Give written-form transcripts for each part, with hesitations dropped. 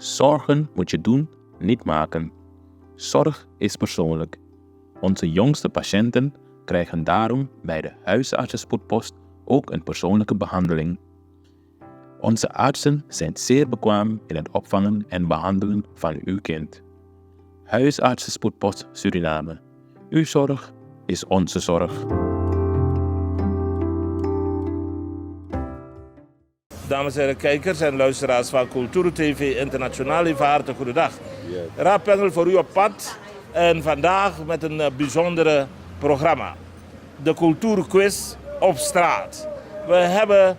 Zorgen moet je doen, niet maken. Zorg is persoonlijk. Onze jongste patiënten krijgen daarom bij de huisartsenspoedpost ook een persoonlijke behandeling. Onze artsen zijn zeer bekwaam in het opvangen en behandelen van uw kind. Huisartsenspoedpost Suriname. Uw zorg is onze zorg. Dames en heren kijkers en luisteraars van Cultuur TV Internationaal, even hartelijk goedendag. Raadpanel voor u op pad en vandaag met een bijzondere programma. De Cultuurquiz op straat. We hebben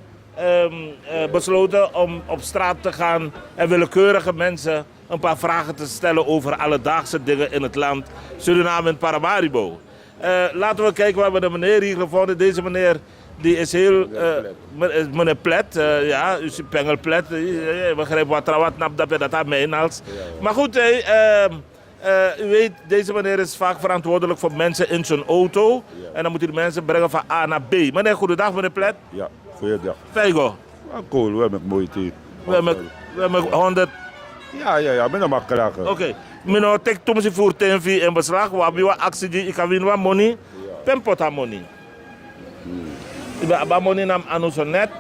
besloten om op straat te gaan en willekeurige mensen een paar vragen te stellen over alledaagse dingen in het land Suriname en Paramaribo. Laten we kijken, we hebben de meneer hier gevonden. Deze meneer die is heel... meneer Plet, ja, u ziet Pengel Plet. We begrijpen wat nap dat aan mijn hals. Maar goed, u weet, deze meneer is vaak verantwoordelijk voor mensen in zijn auto. En dan moet hij de mensen brengen van A naar B. Meneer, goedendag meneer Plet. Ja, goeiedag. Feigo. Cool, we hebben moeite. We hebben 100... Ja, ben een makkelijker. Oké. Meneer, tek toen ze voertuig in beslag. We hebben actie die ik kan winnen money. Pempot aan money. Ik heb money nam aan zo net.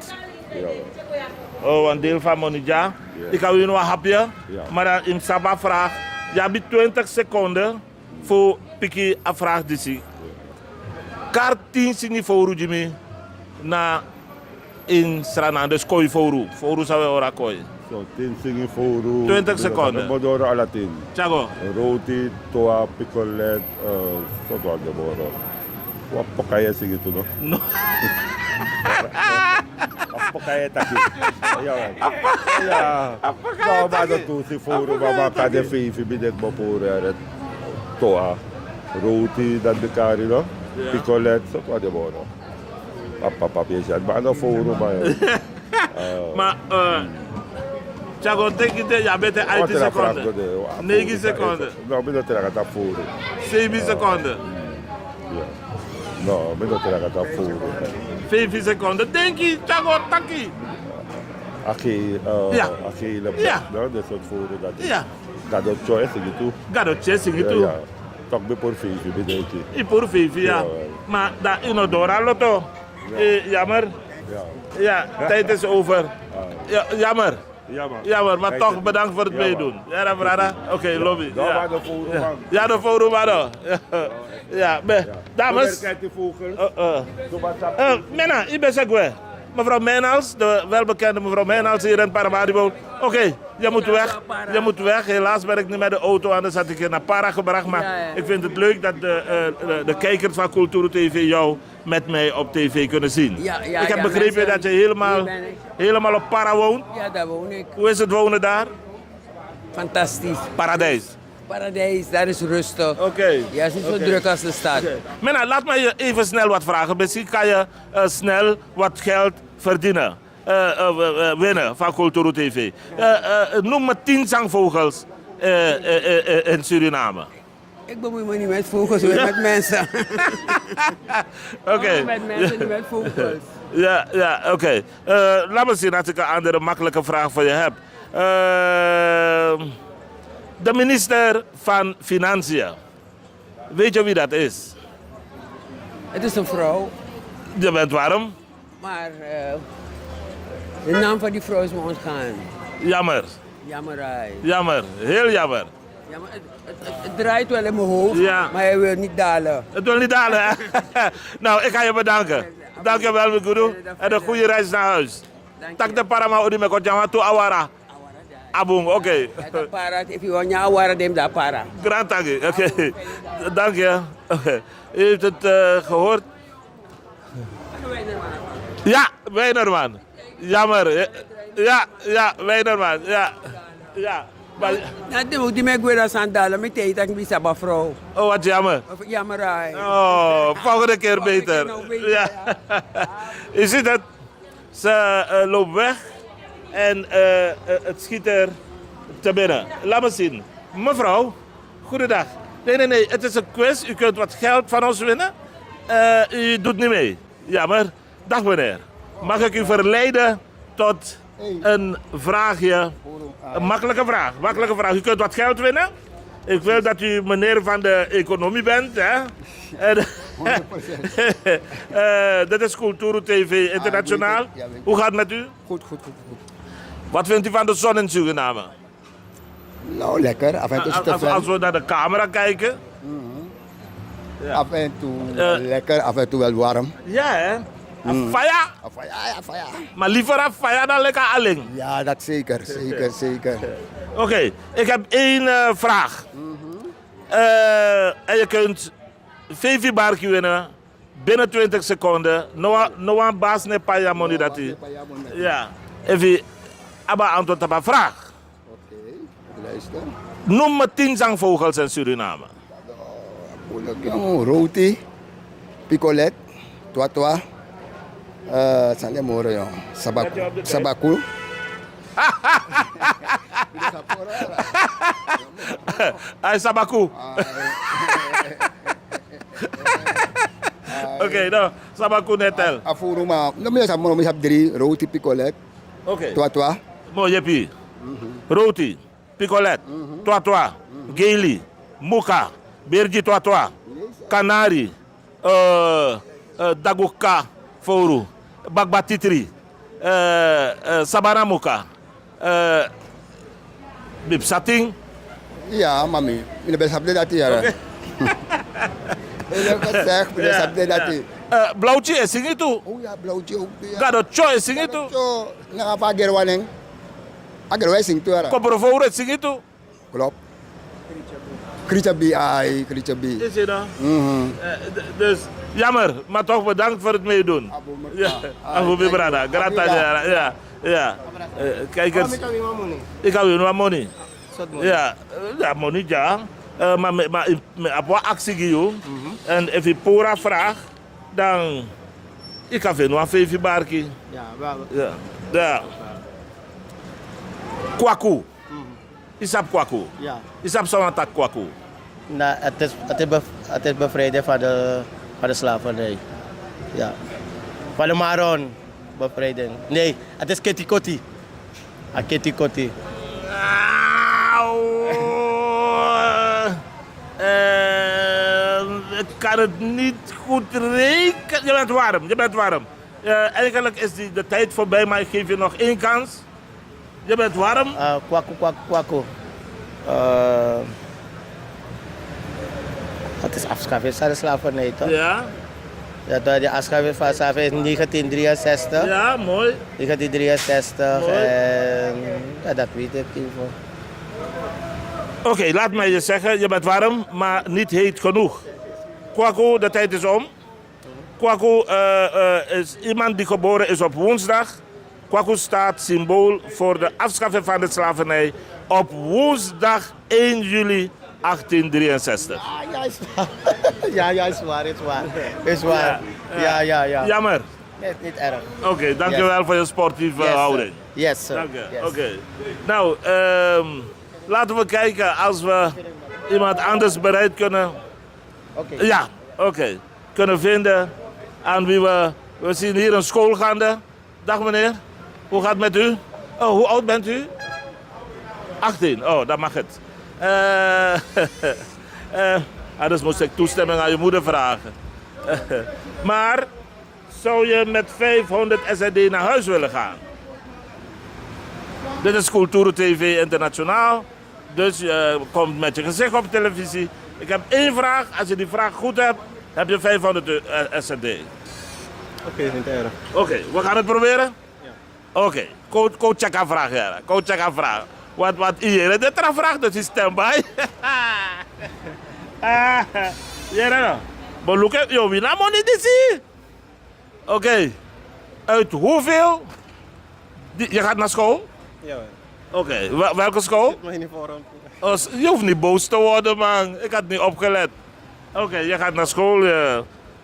Oh, een deel van money ja. Ik kan winnen wat hapje. Maar dan in Sabah vraag. Je hebt 20 seconden voor piki een vraag die kaart 10 sini voor Jimmy na in Srana, dus kooi voor zou we ora kooi. Zo, 10 singen voor 20 seconden. Bodoro alla 10. Chago. Roti, toa, picolet, zo wat de boro. Wat pokaye singen toen nog? No. Pokaye taki. Ja. Nou, maar dat doet ze voor, maar kan de vijf binnen boporen. Toa, roti, dat de kari no. Picolet, zo wat de boro. Papa, je maar dan voor maar Chago, denk je, ja, beter 8 seconden. 9 seconden. Nou, ben dat er gaat voor. 7 seconden. Nou, ben dat er gaat voor. 5 seconden. Denk je, Chago, takkie. Aki, nou, dat soort voor dat. Ja. Gadot choice gitu. Gadot choice gitu. Ja. Toch bij por 5 bedoel je. Por 5 ja. Maar dat inodora lotto. Jammer. Ja, tijd is over. Jammer. Jammer, maar toch bedankt voor het meedoen. Ja, dan brada. Oké, lobby. Ja, de forum, maar. Ja, dames. Mena, ik ben Segwe. Mevrouw Mijnals, de welbekende mevrouw Mijnals hier in Paramaribo. Oké, je moet weg. Je moet weg. Helaas ben ik niet met de auto, anders had ik je naar Para gebracht. Maar ik vind het leuk dat de kijkers van Cultuur TV jou met mij op tv kunnen zien. Ik heb begrepen dat je helemaal op Para woont. Ja, daar woon ik. Hoe is het wonen daar? Fantastisch. Paradijs. Paradijs, daar is rustig. Oké. Ja, het is niet zo druk als de stad. Mena, laat mij je even snel wat vragen. Misschien kan je snel wat geld verdienen. Winnen van Cultuur TV. Noem me 10 zangvogels in Suriname. Ik bemoei me niet met vogels, maar met mensen. Oké. Met mensen, niet met vogels. Ja, oké. Laat me zien als ik een andere makkelijke vraag voor je heb. De minister van Financiën. Weet je wie dat is? Het is een vrouw. Je bent waarom? Maar de naam van die vrouw is me ontgaan. Jammer. Jammerij. Jammer, heel jammer. Ja, maar het draait wel in mijn hoofd, maar hij wil niet dalen. Het wil niet dalen, hè? Nou, ik ga je bedanken. Dank je wel, Guru. En een goede reis naar huis. Tak de parama odi me kotjama tu awara. Abung, oké. Para, if you want awara dem da para. Grand tangi, oké. Dank je. U heeft het gehoord? Ja, Weinerman. Jammer. Ja, Weinerman. Ja. Die me gwera sandalen met tijd dat ik bisa ba vrouw. Oh, wat jammer. Jammerij. Oh, volgende keer beter. Ja. Je ziet het, ze loopt weg en het schiet er te binnen. Laat me zien. Mevrouw, goedendag. Nee, het is een quiz. U kunt wat geld van ons winnen. U doet niet mee. Jammer. Dag meneer. Mag ik u verleiden tot een vraagje Een makkelijke vraag. U kunt wat geld winnen. Ik wil dat u meneer van de economie bent. Hè? Dit is Culturo TV Internationaal. Hoe gaat het met u? Goed. Wat vindt u van de zon in Suriname? Nou, lekker. Af en toe is het te Als we naar de camera kijken. Af en toe lekker, af en toe wel warm. Ja, hè? Afaya. Ja. Maar liever afaya dan lekker alleen. Ja, dat zeker. Oké, ik heb één vraag. En je kunt VV Barkie winnen binnen 20 seconden. Noa baas ne paya money dat hij. Ja. Even abba antwoord op een vraag. Oké, luister. Noem me 10 zangvogels in Suriname. Roti, picolet, twatwa, sande moro yo, sabaku. Ay, sabaku. Oké, nou, sabaku netel. Afuruma, no me sa mono misap 3, roti, picolet, Oké. twatwa. Mo yepi. Roti, picolet, twatwa, geili, muka, berji twatwa, kanari, daguka, foru, bagbatitri, sabanamuka, bipsating. Ja, mami, ina bel sabde dati yara. Ina ko zeg, ina sabde dati. Blauwtje is zing itu. Oh ja, blauwtje ook. Gado cho is zing itu. Zo, na apa gerwaneng. Agerwai sing tu yara. Kopro is zing itu. Klopt. Krichabi, Krichabi. Is je dan? Dus jammer, maar toch bedankt voor het meedoen. Ja, Abu Bibrada, gratas ja. Kijkers. Ik hou je nog money. Ja, money ja. Maar op actie giyo. En als je pora vraagt, dan ik kan veel nog een barkie. Ja, wel. Ja. Kwaku. Isap kwaku. Ja. Isap zo'n tak kwaku. Nou, het is bevrijding van de slavernij. Ja. Van de Maron bevrijding. Nee, het is Ketikoti. Ketikoti. Ik kan het niet goed rekenen. Je bent warm. Eigenlijk is de tijd voorbij, maar ik geef je nog één kans. Je bent warm. Kwaku. Het is afschaffing van de slavernij, toch? Ja. Ja, de afschaffing van de slavernij is 1963. Ja, mooi. 1963 Mooi. en ja, dat weet ik even. Oké, laat mij je zeggen, je bent warm, maar niet heet genoeg. Kwaku, de tijd is om. Kwaku is iemand die geboren is op woensdag. Kwaku staat symbool voor de afschaffing van de slavernij op woensdag 1 juli 1863. Ja, is waar. Ja. Jammer. Nee, niet erg. Oké, dankjewel voor je sportieve houding. Yes, sir. Dank je. Yes. Oké. Nou, laten we kijken als we iemand anders bereid kunnen. Oké. Ja, oké. Kunnen vinden aan wie we zien hier een schoolgaande. Dag meneer, hoe gaat het met u? Oh, hoe oud bent u? 18, oh, dat mag het. Dus moest ik toestemming aan je moeder vragen. Maar zou je met 500 SRD naar huis willen gaan? Dit is Culturo TV Internationaal. Dus je komt met je gezicht op televisie. Ik heb één vraag. Als je die vraag goed hebt, heb je 500 SRD. Oké, niet erg. Oké, we gaan het proberen? Ja. Oké, coach check aan vraag, ja. Coach check aan vraag. Wat iedereen dit er vraagt, dus is standby. Ja, maar look at you, we not money this hier. Oké, uit hoeveel? Je gaat naar school? Ja. Oké, welke school? Mijn uniform. Je hoeft niet boos te worden, man. Ik had niet opgelet. Oké, je gaat naar school.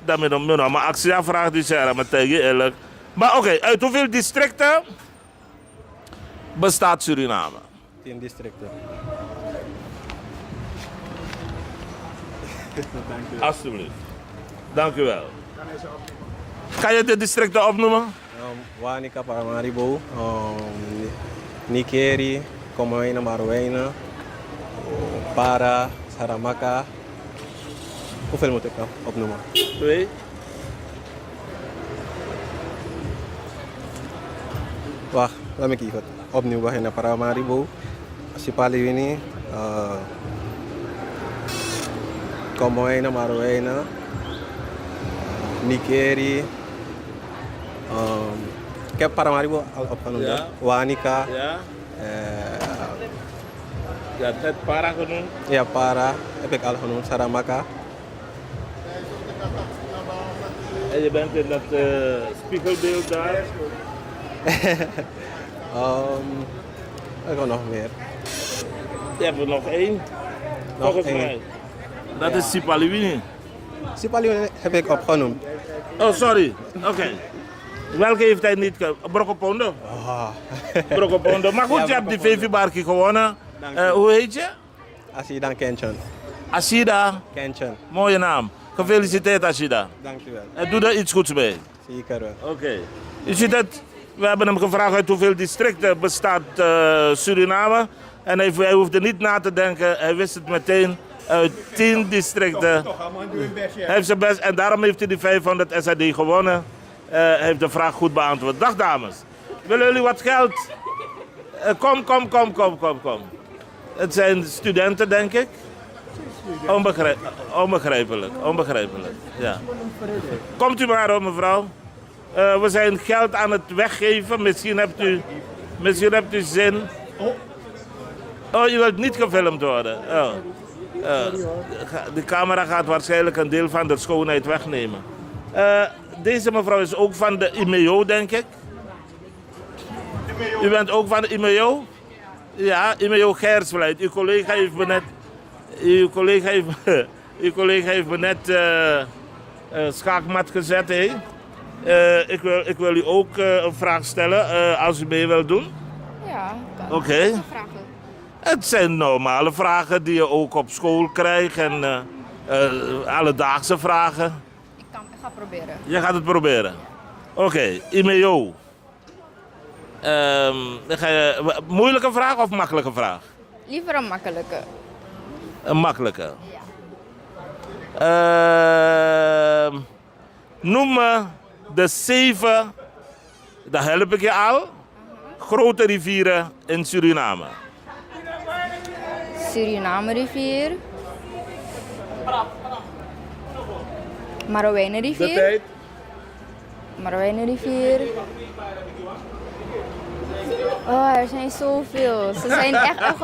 Dan moet je nog maar actie aanvragen, die zeggen, maar tegen je eerlijk. Maar oké, uit hoeveel districten bestaat Suriname? 10 districten. Alsjeblieft. Dank u wel. Kan je de districten opnoemen? Wanica, Paramaribo, Nikeri, Comowijnen, Marowijnen, Para, Saramaka. Hoeveel moet ik dan opnoemen? 2. Wacht, laat me even opnieuw beginnen. Paramaribo, Sipaliwini, Comowijnen, Marowijnen, Nikeri. Ik heb Paramaribo al opgenoemd. Ja. Wanika. Ja. Je hebt net Para genoemd. Ja, Para heb ik al genoemd. Saramaka. En je bent in dat spiegelbeeld daar. Ik heb nog meer. Je hebt er nog 1. Nog Volgens één. mij. Dat is Sipaliwini. Sipaliwini heb ik opgenoemd. Oh, sorry. Oké. Welke heeft hij niet? Brokopondo? Brokopondo. Maar goed, Ja, je hebt die Brokopondo. VV-barkie gewonnen. Dank je. Hoe heet je? Asidan Kenchen. Ashida. Kenchen. Mooie naam. Gefeliciteerd, Ashida. Dankjewel. En doe er iets goeds mee. Zeker wel. Oké. Je ziet het, we hebben hem gevraagd uit hoeveel districten bestaat Suriname. En hij hoefde niet na te denken, hij wist het meteen. Uit 10 districten. Hij heeft zijn best en daarom heeft hij die 500 SAD gewonnen. Hij heeft de vraag goed beantwoord. Dag dames. Willen jullie wat geld? Kom. Het zijn studenten, denk ik. Onbegrijpelijk. Ja. Komt u maar op, mevrouw. We zijn geld aan het weggeven. Misschien hebt u zin. Oh, u wilt niet gefilmd worden. Oh. De camera gaat waarschijnlijk een deel van de schoonheid wegnemen. Deze mevrouw is ook van de IMEO, denk ik. U bent ook van de IMEO? Ja, IMEO Gersvleit. Uw collega heeft me net schaakmat gezet. Hè? Ik wil u ook een vraag stellen, als u mee wilt doen. Ja, kan. Oké. Wat zijn vragen? Het zijn normale vragen die je ook op school krijgt en alledaagse vragen. Ik ga proberen. Je gaat het proberen. Oké, IMEO. Moeilijke vraag of makkelijke vraag? Liever een makkelijke. Een makkelijke. Noem me de 7, daar help ik je al, grote rivieren in Suriname. Suriname rivier. Marowijnen rivier. Marowijnen rivier. Oh, er zijn zoveel. Ze zijn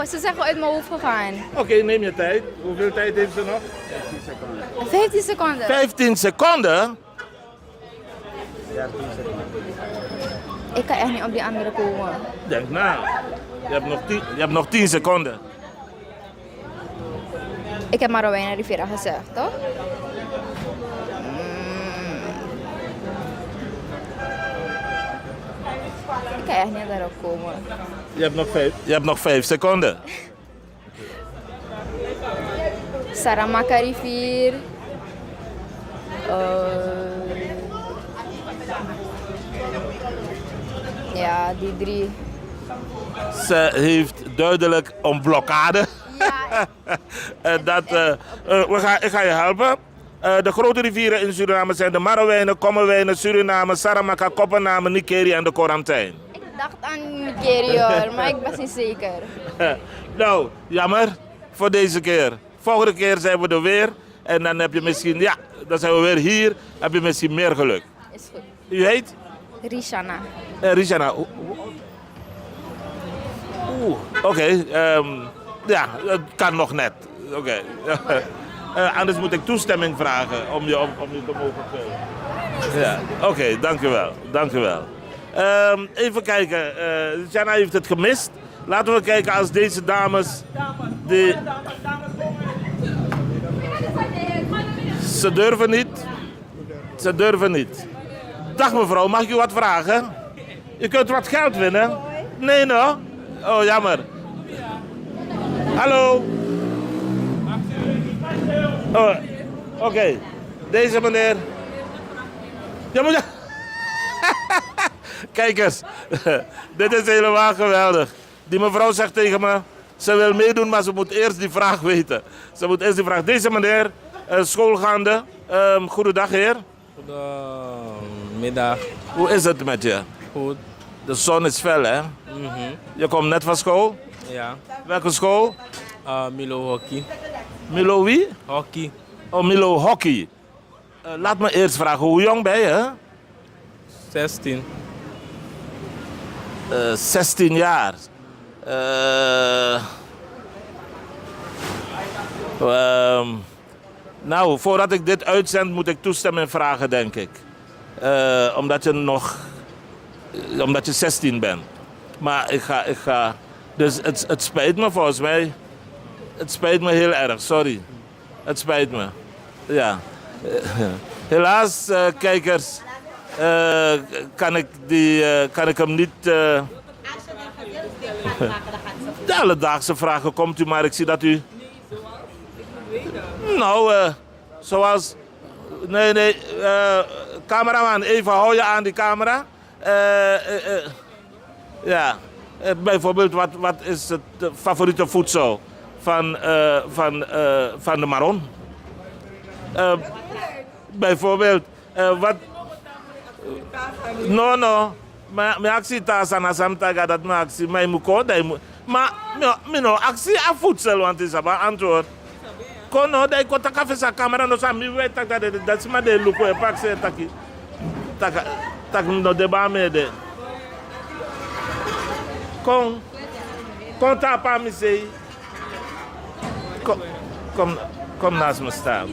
ze zijn gewoon uit mijn hoofd gegaan. Oké, neem je tijd. Hoeveel tijd heeft ze nog? 15 seconden. 15 seconden? Ik kan echt niet op die andere komen. Denk na. Je hebt nog 10 seconden. Ik heb Marowijnen rivier al gezegd, toch? Ik kan echt niet daarop komen. Je hebt nog 5 seconden. Saramaka rivier. Ja, die 3. Ze heeft duidelijk een blokkade. Ja. Ik ga je helpen. De grote rivieren in Suriname zijn de Marowijnen, Kommerwijnen, Suriname, Saramaka, Koppername, Nikeri en de Korantijn. Ik dacht aan Nikeri hoor, maar ik was niet zeker. Nou, jammer voor deze keer. Volgende keer zijn we er weer. En dan heb je misschien, ja, dan zijn we weer hier. Heb je misschien meer geluk. Is goed. U heet? Rishana. Rishana. Oké. Ja, het kan nog net. Oké. Anders moet ik toestemming vragen om je te mogen filmen. Ja, oké, dank u wel. Even kijken. Jana heeft het gemist. Laten we kijken als deze dames... Ze durven niet. Dag mevrouw, mag ik u wat vragen? U kunt wat geld winnen. Nee, no? Oh, jammer. Hallo? Oh, oké. Deze meneer. Ja, maar... Kijk eens. Dit is helemaal geweldig. Die mevrouw zegt tegen me, ze wil meedoen, maar ze moet eerst die vraag weten. Ze moet eerst die vraag. Deze meneer, schoolgaande. Goedendag, heer. Goedemiddag. Hoe is het met je? Goed. De zon is fel, hè? Je komt net van school? Ja. Welke school? Milo Hockey. Milo wie? Hockey. Oh, Milo Hockey. Laat me eerst vragen, hoe jong ben je? 16. 16 jaar. Nou, voordat ik dit uitzend moet ik toestemming vragen, denk ik. Omdat je 16 bent. Maar ik ga. Dus het spijt me volgens mij. Het spijt me heel erg, sorry. Het spijt me. Ja. Helaas, kijkers, kan ik hem niet... De alledaagse vragen komt u, maar ik zie dat u... Nou, zoals... Nee. Cameraman, even hou je aan die camera. Ja. Bijvoorbeeld, wat is het favoriete voedsel van de Maron? Bijvoorbeeld, wat... No. Maar ik zie dat aan samtaga dat ik zie, maar je moet komen. Maar ik zie aan voedsel, want het is een antwoord. Kono, dat ik kan kaffe sa camera no sa mi weet dat is maar de look we pak se tak no de ba me de. Kom tapa mi sei. Kom naast me staan.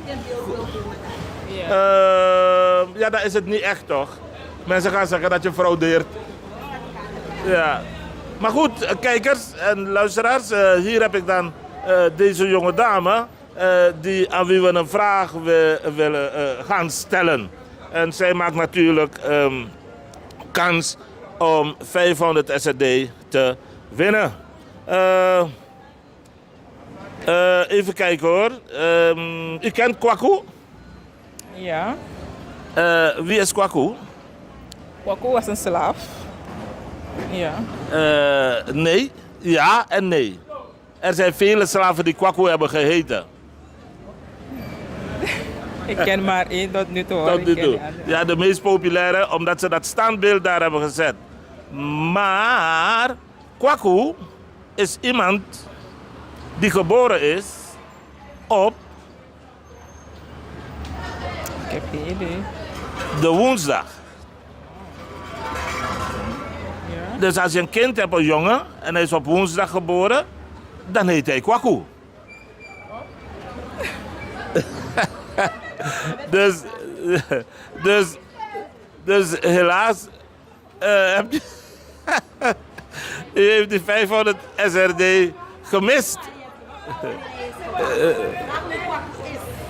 Ja, dat is het niet echt, toch? Mensen gaan zeggen dat je fraudeert. Ja. Maar goed, kijkers en luisteraars, hier heb ik dan deze jonge dame aan wie we een vraag willen gaan stellen. En zij maakt natuurlijk kans om 500 SRD te winnen. Even kijken hoor. U kent Kwaku? Ja. Wie is Kwaku? Kwaku was een slaaf. Ja. Nee. Ja en nee. Er zijn vele slaven die Kwaku hebben geheten. Ik ken maar één tot nu toe. Tot nu toe. Ja, de meest populaire, omdat ze dat standbeeld daar hebben gezet. Maar Kwaku is iemand die geboren is op... Ik heb geen idee. De woensdag. Ja. Dus als je een kind hebt, een jongen, en hij is op woensdag geboren, dan heet hij Kwaku. Dus helaas u heeft die 500 SRD gemist.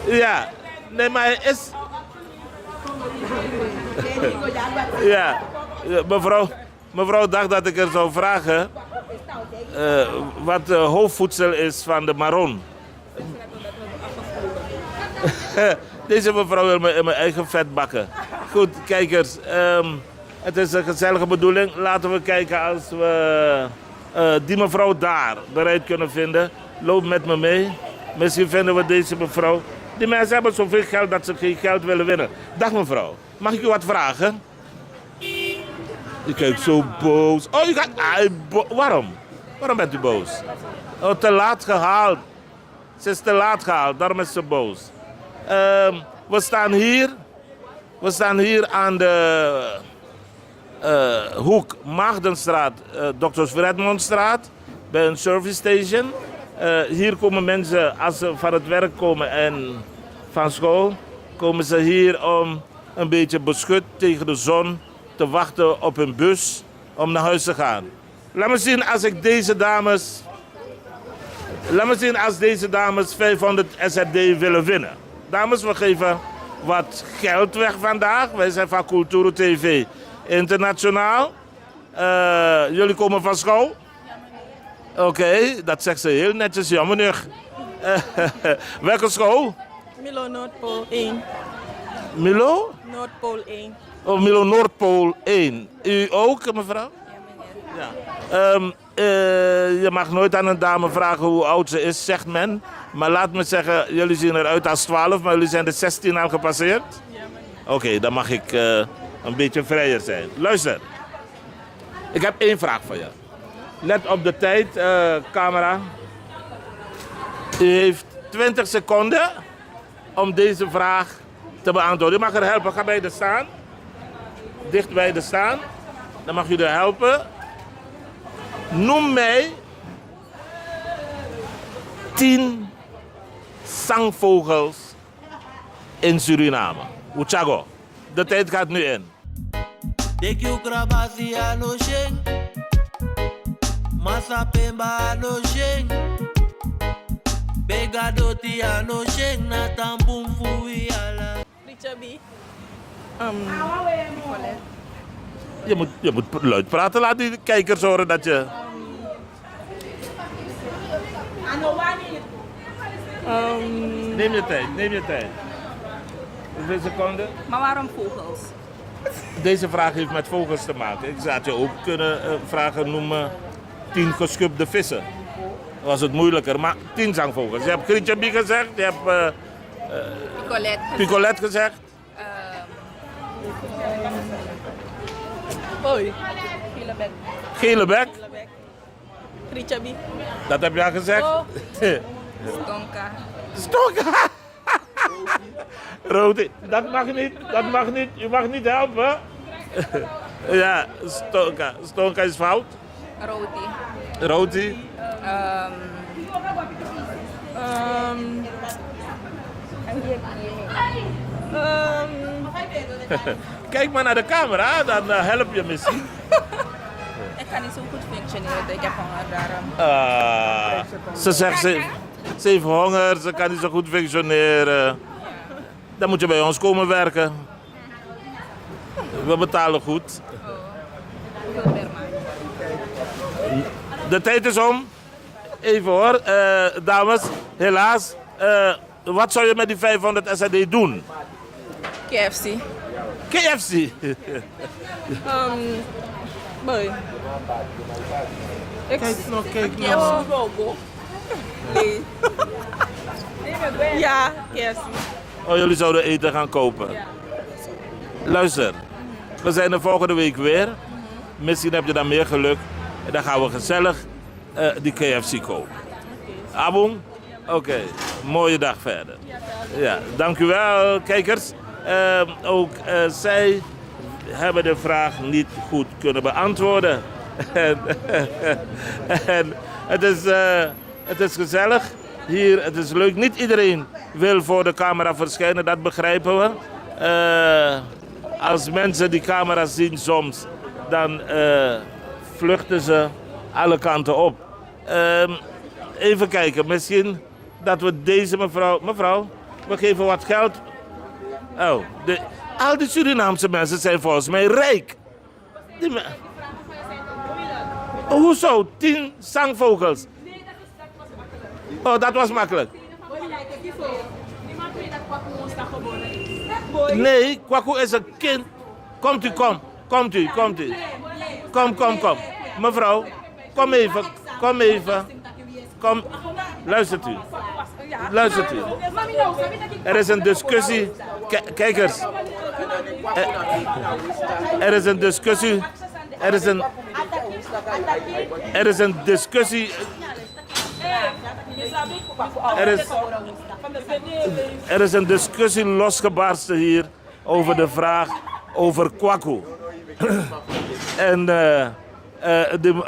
Ja, nee, maar hij is... Ja, mevrouw dacht dat ik er zou vragen wat hoofdvoedsel is van de Maron. Deze mevrouw wil me in mijn eigen vet bakken. Goed, kijkers, het is een gezellige bedoeling. Laten we kijken als we die mevrouw daar bereid kunnen vinden. Loop met me mee. Misschien vinden we deze mevrouw. Die mensen hebben zoveel geld dat ze geen geld willen winnen. Dag mevrouw, mag ik u wat vragen? U kijkt zo boos. Oh, u gaat... waarom? Waarom bent u boos? Oh, te laat gehaald. Ze is te laat gehaald, daarom is ze boos. We staan hier aan de hoek Maagdenstraat, Dr. Fredmondstraat, bij een service station. Hier komen mensen, als ze van het werk komen en van school, komen ze hier om een beetje beschut tegen de zon te wachten op hun bus om naar huis te gaan. Laat me zien als deze dames 500 SRD willen winnen. Dames, we geven wat geld weg vandaag. Wij zijn van Culturo TV Internationaal. Jullie komen van school? Oké, dat zegt ze heel netjes. Ja, meneer. Welke school? Milo Noordpool 1. Milo? Noordpool 1. Oh, Milo Noordpool 1. U ook, mevrouw? Ja, meneer. Ja. je mag nooit aan een dame vragen hoe oud ze is, zegt men. Maar laat me zeggen, jullie zien eruit als 12, maar jullie zijn de 16 al gepasseerd? Oké, dan mag ik een beetje vrijer zijn. Luister, ik heb 1 vraag voor je. Let op de tijd, camera. U heeft 20 seconden om deze vraag te beantwoorden. U mag er helpen, ga bij de staan. Dicht bij de staan. Dan mag u er helpen. Noem mij 10 zangvogels in Suriname. Uchago, de tijd gaat nu in. Richabi. Je moet luid praten, laat die kijkers horen dat je... Neem je tijd. Hoeveel seconden? Maar waarom vogels? Deze vraag heeft met vogels te maken. Ik zou je ook kunnen vragen noemen 10 geschubde vissen. Dan was het moeilijker, maar 10 zangvogels. Je hebt Krichabi gezegd, je hebt Picolette gezegd. Hoi. Gele bek. Gele bek. Richabi. Dat heb je al gezegd. Oh. Stonka. Stonka. Rode. Dat mag niet. Je mag niet helpen. Ja, Stonka. Stonka is fout. Roti. Kijk maar naar de camera, dan help je misschien. Ik kan niet zo goed functioneren, ik heb honger daarom. Ze zegt ze heeft honger, ze kan niet zo goed functioneren. Dan moet je bij ons komen werken. We betalen goed. Hoeveel per maand? De tijd is om. Even hoor, dames, helaas. Wat zou je met die 500 SAD doen? KFC. KFC? Boy. Kijk nog. Logo. Nee. Ja, KFC. Oh, jullie zouden eten gaan kopen? Ja. Luister, we zijn er volgende week weer. Misschien heb je dan meer geluk. En dan gaan we gezellig die KFC kopen. Abong? Oké, mooie dag verder. Ja, dank u wel, kijkers. Ook zij hebben de vraag niet goed kunnen beantwoorden. En het is gezellig hier, het is leuk. Niet iedereen wil voor de camera verschijnen, dat begrijpen we. Als mensen die camera zien soms, dan vluchten ze alle kanten op. Even kijken, misschien dat we deze mevrouw, we geven wat geld. Oh, al die Surinaamse mensen zijn volgens mij rijk. Hoezo? 10 zangvogels. Oh, dat was makkelijk. Nee, Kwaku is een kind. Komt u. Kom. Mevrouw, kom even. Kom. Luistert u. Er is een discussie. Kijkers. Er is een discussie. Er is een discussie losgebarsten hier over de vraag over Kwaku. En de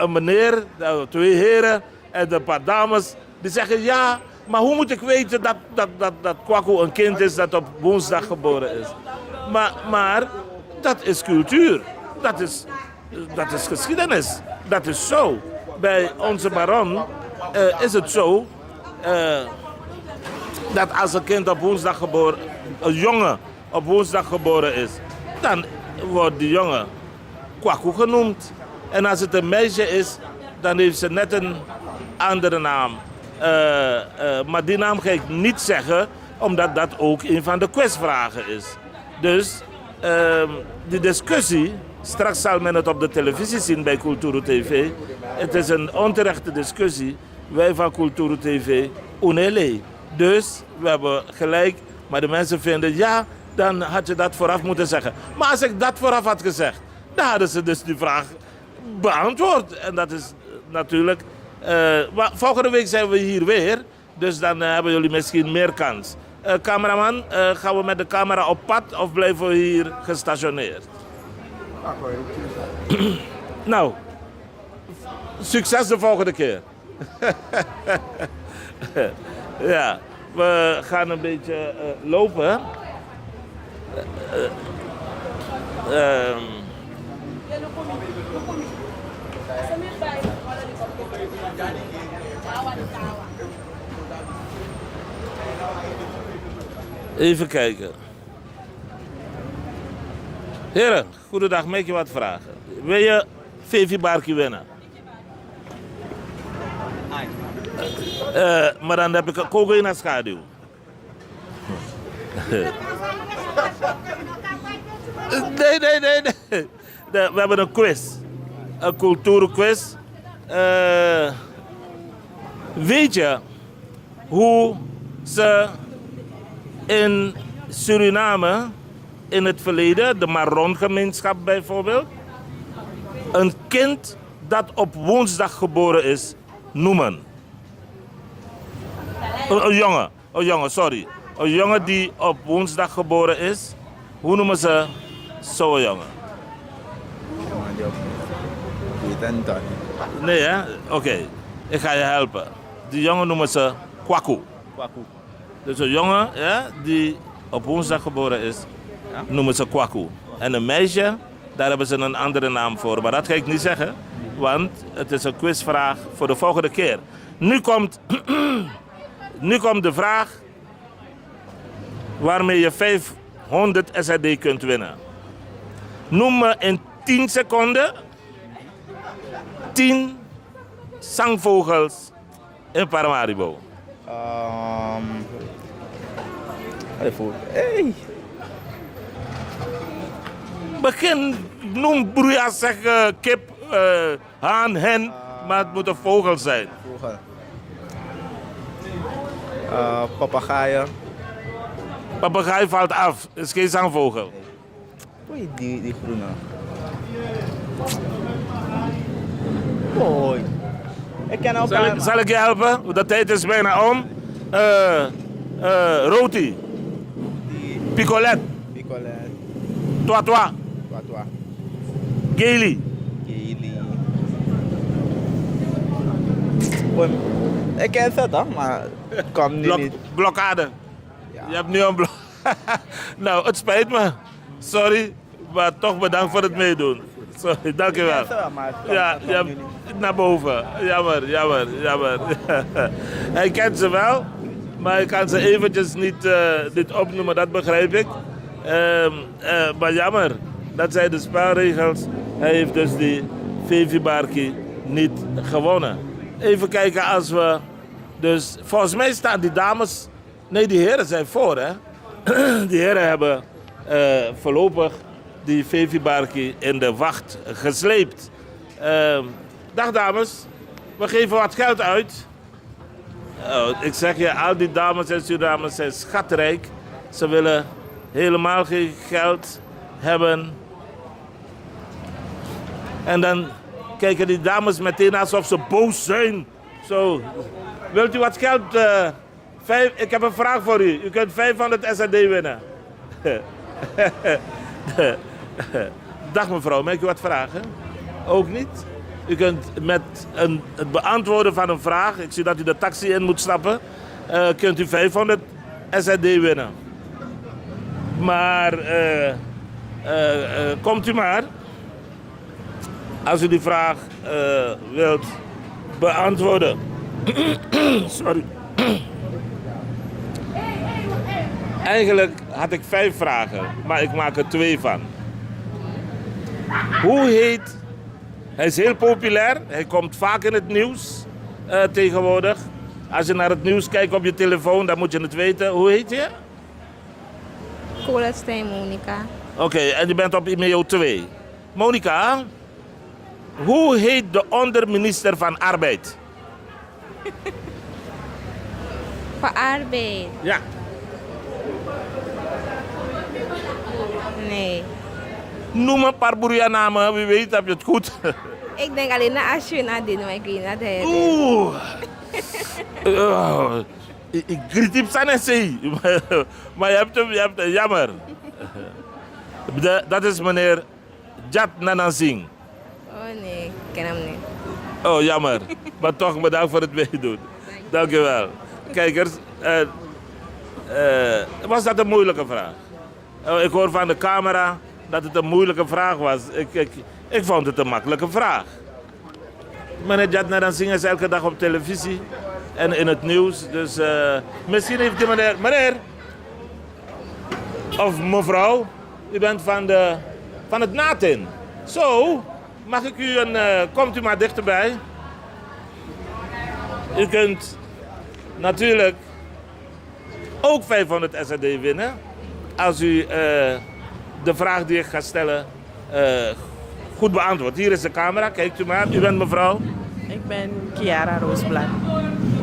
meneer, de 2 heren en de paar dames, die zeggen ja, maar hoe moet ik weten dat Kwaku een kind is dat op woensdag geboren is? Maar dat is cultuur, dat is geschiedenis, dat is zo. Bij onze baron is het zo dat als een kind op woensdag geboren, een jongen op woensdag geboren is, dan wordt die jongen Kwaku genoemd. En als het een meisje is, dan heeft ze net een andere naam. Maar die naam ga ik niet zeggen, omdat dat ook een van de quizvragen is. Dus die discussie Straks zal men het op de televisie zien bij Kulturu TV. Het is een onterechte discussie. Wij van Kulturu TV, onele. Dus we hebben gelijk, maar de mensen vinden, ja, dan had je dat vooraf moeten zeggen. Maar als ik dat vooraf had gezegd, dan hadden ze dus die vraag beantwoord. En dat is natuurlijk... maar volgende week zijn we hier weer, dus dan hebben jullie misschien meer kans. Cameraman, gaan we met de camera op pad of blijven we hier gestationeerd? Nou, succes de volgende keer. Ja, we gaan een beetje lopen. Even kijken. Heren, goedendag. Mag ik je wat vragen? Wil je Fevi Barkie winnen? Maar dan heb ik een kogel in de schaduw. Nee. We hebben een quiz. Een cultuurquiz. Weet je hoe ze in Suriname in het verleden, de Marron-gemeenschap bijvoorbeeld, een kind dat op woensdag geboren is, noemen? Een jongen die op woensdag geboren is, hoe noemen ze zo'n jongen? Nee hè? Oké, ik ga je helpen. Die jongen noemen ze Kwaku. Dus een jongen die op woensdag geboren is, noemen ze Kwaku. En een meisje, daar hebben ze een andere naam voor. Maar dat ga ik niet zeggen, want het is een quizvraag voor de volgende keer. Nu komt de vraag waarmee je 500 SRD kunt winnen. Noem me in 10 seconden 10 zangvogels in Paramaribo. Begin, noem broeia, zeg kip, haan, hen, maar het moet een vogel zijn. Papagaaien. Papegaai valt af, is geen zangvogel. Oei, die groene. Oei. Ik ken al Zal ik je helpen? De tijd is bijna om. Roti. Picolet. Toi. Gaily. Ik ken het dan, maar ik kan nu niet. Blokkade. Ja. Je hebt nu een blok. Nou, het spijt me. Sorry, maar toch bedankt voor het meedoen. Sorry, dankjewel. Ja, naar boven. Jammer. Hij kent ze wel, maar ik kan ze eventjes niet opnoemen, dat begrijp ik. Maar jammer, dat zijn de spelregels. Hij heeft dus die Fevi Barkie niet gewonnen. Even kijken als we... Dus volgens mij staan die dames... Nee, die heren zijn voor, hè. Die heren hebben voorlopig die Fevi Barkie in de wacht gesleept. Dag dames, we geven wat geld uit. Ik zeg je, al die dames en Surinamers zijn schatrijk. Ze willen helemaal geen geld hebben. En dan kijken die dames meteen alsof ze boos zijn. Zo, wilt u wat geld? Ik heb een vraag voor u. U kunt 500 SRD winnen. Dag mevrouw, mag ik u wat vragen? Ook niet? U kunt met het beantwoorden van een vraag, ik zie dat u de taxi in moet stappen, kunt u 500 SRD winnen. Maar komt u maar. Als u die vraag wilt beantwoorden. Sorry. Eigenlijk had ik 5 vragen, maar ik maak er 2 van. Hoe heet... Hij is heel populair, hij komt vaak in het nieuws tegenwoordig. Als je naar het nieuws kijkt op je telefoon, dan moet je het weten. Hoe heet je? Coletstein Monica. Oké, en je bent op e-mail 2. Monica, hoe heet de onderminister van Arbeid? Van arbeid? Ja. Nee. Noem een paar Boerianamen, wie weet heb je het goed. Ik denk alleen naar Ashwin Adin, maar ik weet niet dat hij het is. Oeh. Ik kritiek zijn zie. Maar je hebt hem, jammer. Dat is meneer Jat Nanasing. Oh nee, ik ken hem niet. Oh, jammer. Maar toch bedankt voor het meedoen. Dank u wel. Kijkers, was dat een moeilijke vraag? Ik hoor van de camera dat het een moeilijke vraag was. Ik vond het een makkelijke vraag. Meneer Jat Nanasing is elke dag op televisie en in het nieuws. Dus misschien heeft die meneer of mevrouw, u bent van het NATIN. Zo, mag ik u komt u maar dichterbij. U kunt natuurlijk ook 500 SRD winnen als u de vraag die ik ga stellen goed beantwoordt. Hier is de camera, kijkt u maar. U bent mevrouw? Ik ben Chiara Roosblad.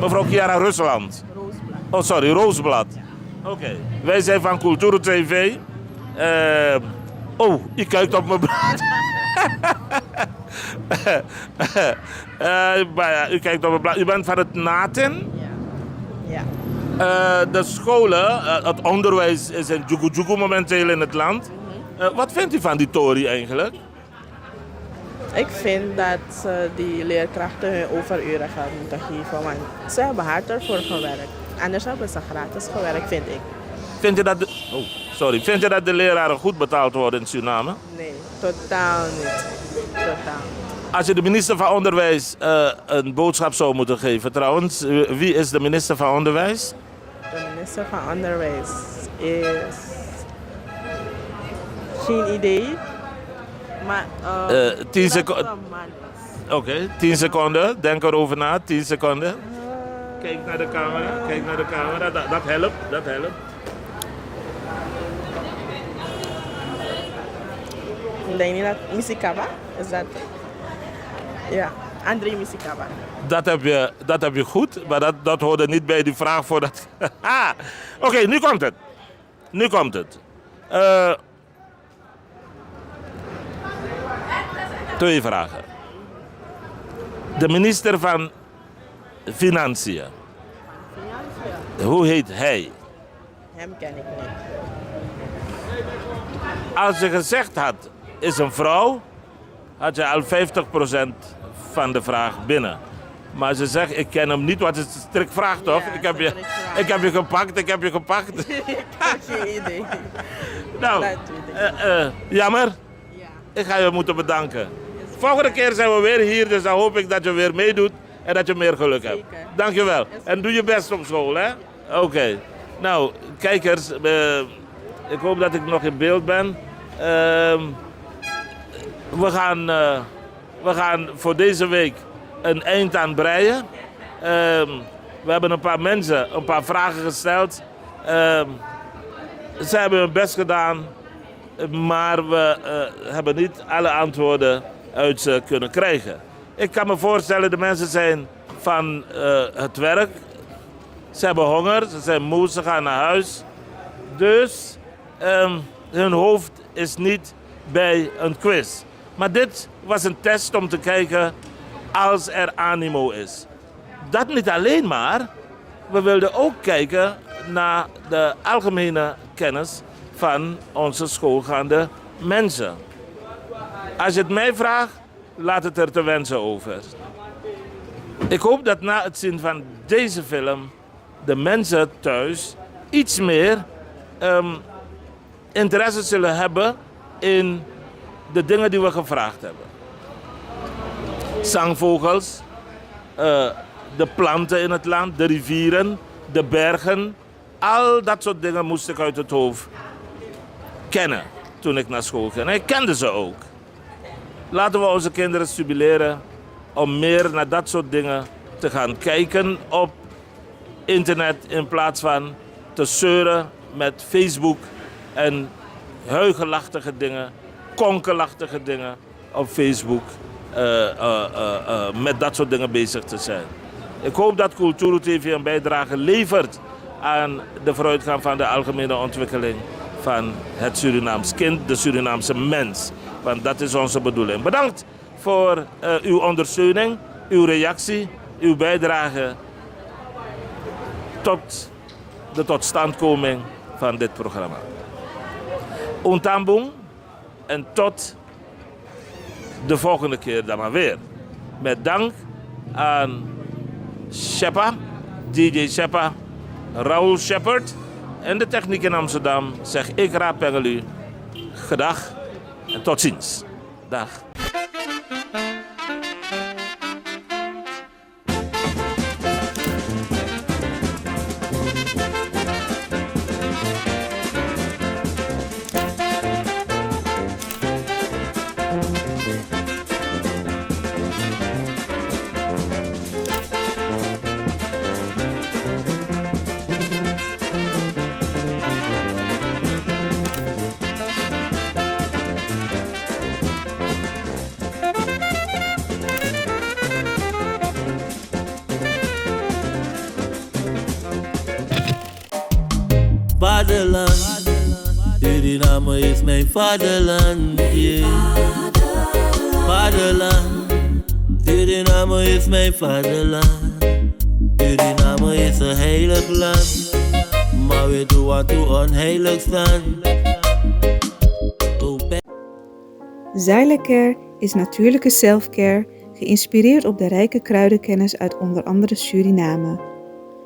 Mevrouw Chiara Rusland? Roosblad. Oh, sorry, Roosblad. Oké. Wij zijn van Cultura TV. U kijkt op mijn blad. U kijkt op mijn blad. U bent van het NATIN? Ja. De scholen, het onderwijs is in Jugu momenteel in het land. Wat vindt u van die Tory eigenlijk? Ik vind dat die leerkrachten hun overuren gaan moeten geven, want ze hebben hard ervoor gewerkt. Anders hebben ze gratis gewerkt, vind ik. Vind je dat de leraren goed betaald worden in Suriname? Nee, totaal niet. Totaal niet. Als je de minister van Onderwijs een boodschap zou moeten geven, trouwens, wie is de minister van Onderwijs? De minister van Onderwijs is... Geen idee. Maar 10 seconden. Oké, 10 seconden. Denk erover na. 10 seconden. Kijk naar de camera. Dat helpt. Ik denk niet dat Misikaba is dat. Ja, André Misikaba. Dat heb je goed, maar dat hoorde niet bij die vraag voordat. Oké, nu komt het. Twee vragen. De minister van Financiën. Hoe heet hij? Hem ken ik niet. Als je gezegd had, is een vrouw, had je al 50% van de vraag binnen. Maar als je zegt, ik ken hem niet, wat is de strikvraag toch? Ja, ik heb je gepakt. Ik heb geen idee. Nou, jammer. Ja. Ik ga je moeten bedanken. Volgende keer zijn we weer hier, dus dan hoop ik dat je weer meedoet en dat je meer geluk hebt. Zeker. Dankjewel. En doe je best op school, hè? Oké. Nou, kijkers, ik hoop dat ik nog in beeld ben. We gaan voor deze week een eind aan breien. We hebben een paar mensen een paar vragen gesteld. Ze hebben hun best gedaan, maar we hebben niet alle antwoorden uit ze kunnen krijgen. Ik kan me voorstellen, de mensen zijn van het werk. Ze hebben honger, ze zijn moe, ze gaan naar huis. Dus hun hoofd is niet bij een quiz. Maar dit was een test om te kijken als er animo is. Dat niet alleen maar. We wilden ook kijken naar de algemene kennis van onze schoolgaande mensen. Als je het mij vraagt, laat het er te wensen over. Ik hoop dat na het zien van deze film de mensen thuis iets meer interesse zullen hebben in de dingen die we gevraagd hebben. Zangvogels, de planten in het land, de rivieren, de bergen. Al dat soort dingen moest ik uit het hoofd kennen toen ik naar school ging. En ik kende ze ook. Laten we onze kinderen stimuleren om meer naar dat soort dingen te gaan kijken op internet in plaats van te zeuren met Facebook en huigelachtige dingen, konkelachtige dingen. op Facebook met dat soort dingen bezig te zijn. Ik hoop dat Kulturu TV een bijdrage levert aan de vooruitgang van de algemene ontwikkeling van het Surinaams kind, de Surinaamse mens. Want dat is onze bedoeling. Bedankt voor uw ondersteuning, uw reactie, uw bijdrage tot de totstandkoming van dit programma. Ontambong en tot de volgende keer dan maar weer. Met dank aan Sheppa, DJ Sheppa, Raoul Shepard en de techniek in Amsterdam zeg ik Raap Pengelu. Gedag en tot ziens. Dag. Vaderland, Suriname is mijn vaderland, yeah. Vaderland, Suriname is mijn vaderland. Suriname is een heilig land, maar we doen wat toe onheilig staan. Xylicare is natuurlijke selfcare, geïnspireerd op de rijke kruidenkennis uit onder andere Suriname.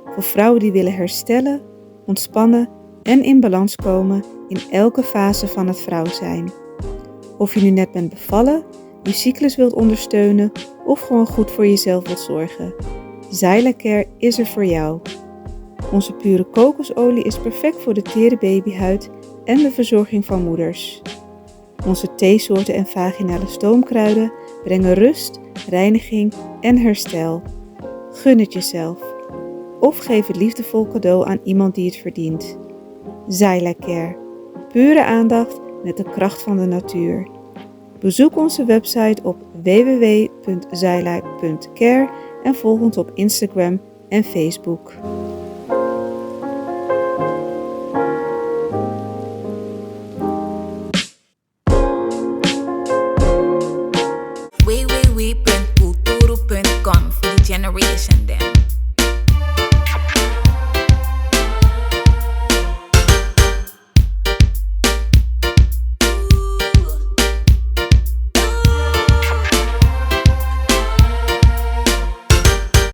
Voor vrouwen die willen herstellen, ontspannen en in balans komen in elke fase van het vrouw zijn. Of je nu net bent bevallen, je cyclus wilt ondersteunen of gewoon goed voor jezelf wilt zorgen. Xylicare is er voor jou. Onze pure kokosolie is perfect voor de tere babyhuid en de verzorging van moeders. Onze theesoorten en vaginale stoomkruiden brengen rust, reiniging en herstel. Gun het jezelf. Of geef het liefdevol cadeau aan iemand die het verdient. Xylicare. Pure aandacht met de kracht van de natuur. Bezoek onze website op www.xylic.care en volg ons op Instagram en Facebook. www.kulturu.com for the generation then.